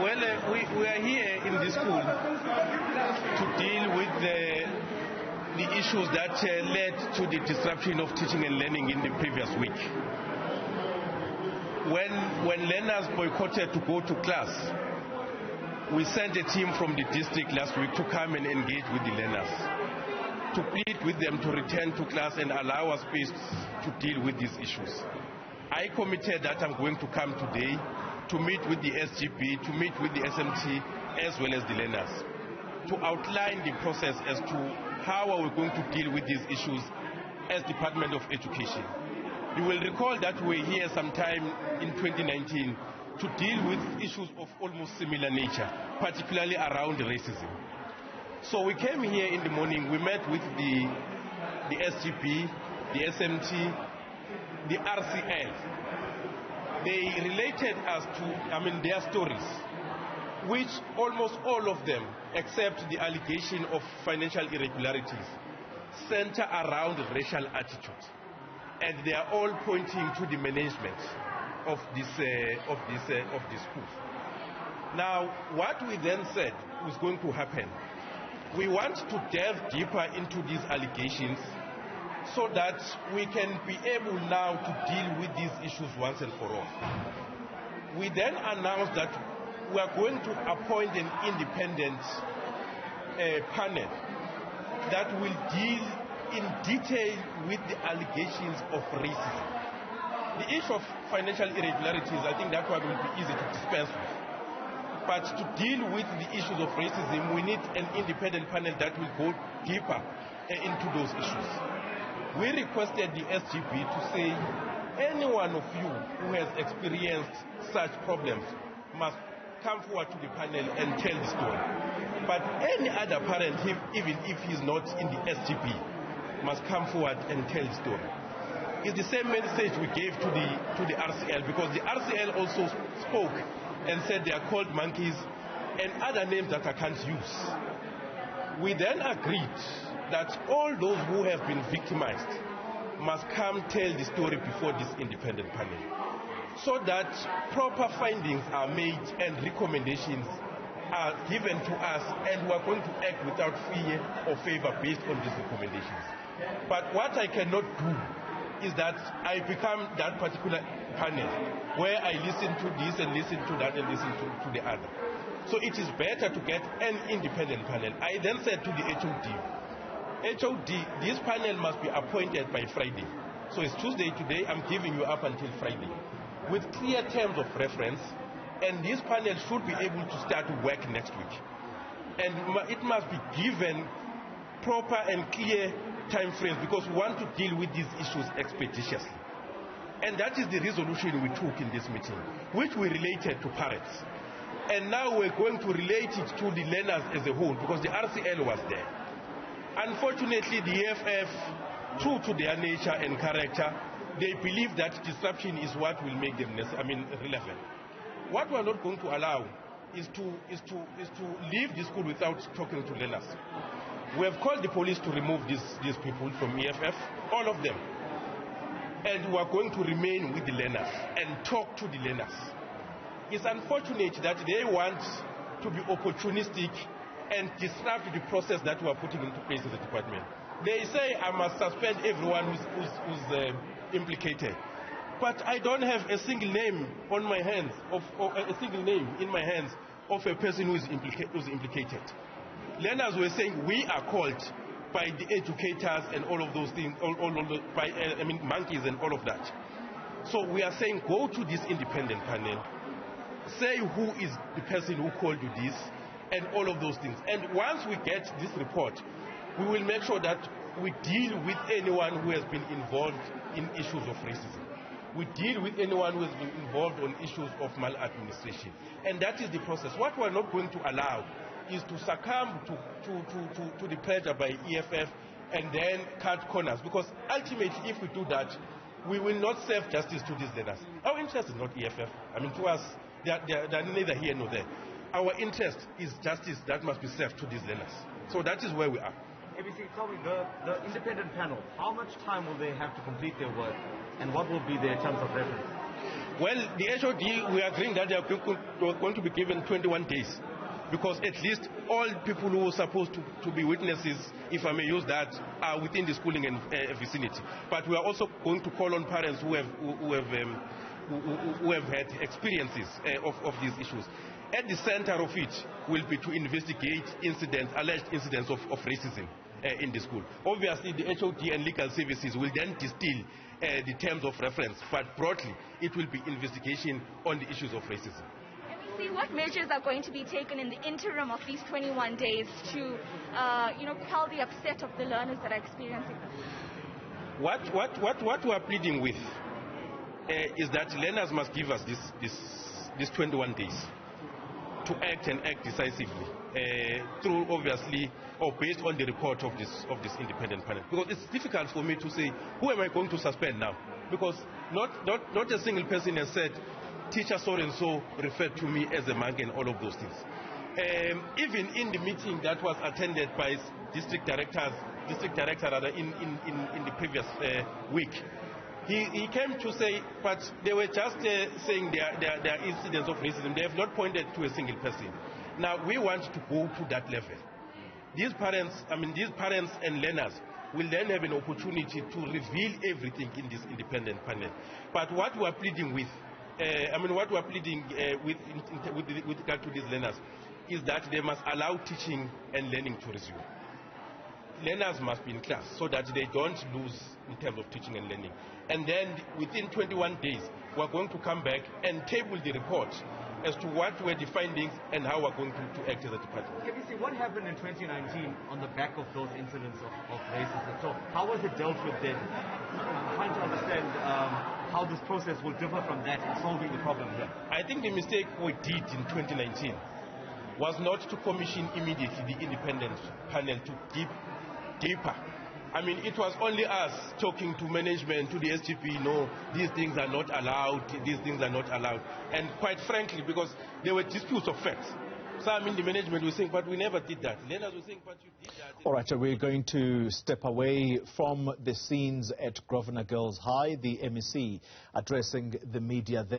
Well, we are here in this school to deal with the issues that led to the disruption of teaching and learning in the previous week. When learners boycotted to go to class, we sent a team from the district last week to come and engage with the learners, to plead with them to return to class and allow us space to deal with these issues. I committed that I'm going to come today to meet with the SGB, to meet with the SMT, as well as the learners, to outline the process as to how are we going to deal with these issues as Department of Education. You will recall that we were here sometime in 2019 to deal with issues of almost similar nature, particularly around racism. So we came here in the morning, we met with the SGB, the SMT, the RCL. They related us to, their stories, which almost all of them, except the allegation of financial irregularities, center around racial attitude. And they are all pointing to the management of this school. Now, what we then said was going to happen, we want to delve deeper into these allegations so that we can be able now to deal with these issues once and for all. We then announced that we are going to appoint an independent panel that will deal in detail with the allegations of racism. The issue of financial irregularities, I think that one will be easy to dispense with. But to deal with the issues of racism, we need an independent panel that will go deeper into those issues. We requested the SGB to say, any one of you who has experienced such problems must come forward to the panel and tell the story. But any other parent, even if he's not in the SGB, must come forward and tell the story. It's the same message we gave to the RCL, because the RCL also spoke and said they are called monkeys and other names that I can't use. We then agreed that all those who have been victimized must come tell the story before this independent panel, so that proper findings are made and recommendations are given to us, and we are going to act without fear or favor based on these recommendations. But what I cannot do is that I become that particular panel where I listen to this and listen to that and listen to the other. So it is better to get an independent panel. I then said to the HOD, this panel must be appointed by Friday. So it's Tuesday today, I'm giving you up until Friday, with clear terms of reference, and this panel should be able to start work next week. And it must be given proper and clear time frames, because we want to deal with these issues expeditiously. And that is the resolution we took in this meeting, which we related to parents. And now we're going to relate it to the learners as a whole, because the RCL was there. Unfortunately, the EFF, true to their nature and character, they believe that disruption is what will make them relevant. What we're not going to allow is to leave the school without talking to learners. We have called the police to remove these people from EFF, all of them. And we are going to remain with the learners and talk to the learners. It's unfortunate that they want to be opportunistic and disrupt the process that we are putting into place as a department. They say I must suspend everyone who's implicated. But I don't have a single name on my hands, a single name in my hands of a person who's implicated. Learners were saying we are called by the educators and all of those things, monkeys and all of that. So we are saying go to this independent panel, say who is the person who called you this, and all of those things. And once we get this report, we will make sure that we deal with anyone who has been involved in issues of racism. We deal with anyone who has been involved on issues of maladministration. And that is the process. What we are not going to allow is to succumb to the pressure by EFF and then cut corners. Because ultimately, if we do that, we will not serve justice to these learners. Our interest is not EFF. To us, they are neither here nor there. Our interest is justice that must be served to these learners. So that is where we are. ABC, tell me, the independent panel, how much time will they have to complete their work, and what will be their terms of reference? Well, the HOD, we are agreeing that they are going to be given 21 days. Because at least all people who are supposed to be witnesses, if I may use that, are within the schooling vicinity. But we are also going to call on parents who have had experiences of these issues. At the center of it will be to investigate alleged incidents of racism in the school. Obviously, the HOD and legal services will then distill the terms of reference, but broadly, it will be investigation on the issues of racism. See what measures are going to be taken in the interim of these 21 days to, quell the upset of the learners that are experiencing this? What we are pleading with is that learners must give us this 21 days to act and act decisively through, obviously, or based on the report of this independent panel. Because it's difficult for me to say, who am I going to suspend now? Because not a single person has said, teacher so-and-so referred to me as a monk and all of those things. Even in the meeting that was attended by district director in the previous week, he came to say, but they were just saying there are incidents of racism. They have not pointed to a single person. Now, we want to go to that level. These parents and learners will then have an opportunity to reveal everything in this independent panel. But what we are pleading with, with regard to these learners, is that they must allow teaching and learning to resume. Learners must be in class so that they don't lose in terms of teaching and learning. And then within 21 days, we're going to come back and table the report as to what were the findings and how we're going to act as a department. KBC, what happened in 2019 on the back of those incidents of racism? So how was it dealt with then? I'm trying to understand how this process will differ from that in solving the problem here. I think the mistake we did in 2019 was not to commission immediately the independent panel to dig deeper. I mean, it was only us talking to management, to the SGP, no, these things are not allowed, these things are not allowed. And quite frankly, because there were disputes of facts. So, I mean, the management was saying, but we never did that. Learners were saying, but you did that. All right, so we're going to step away from the scenes at Grosvenor Girls High, the MEC addressing the media there.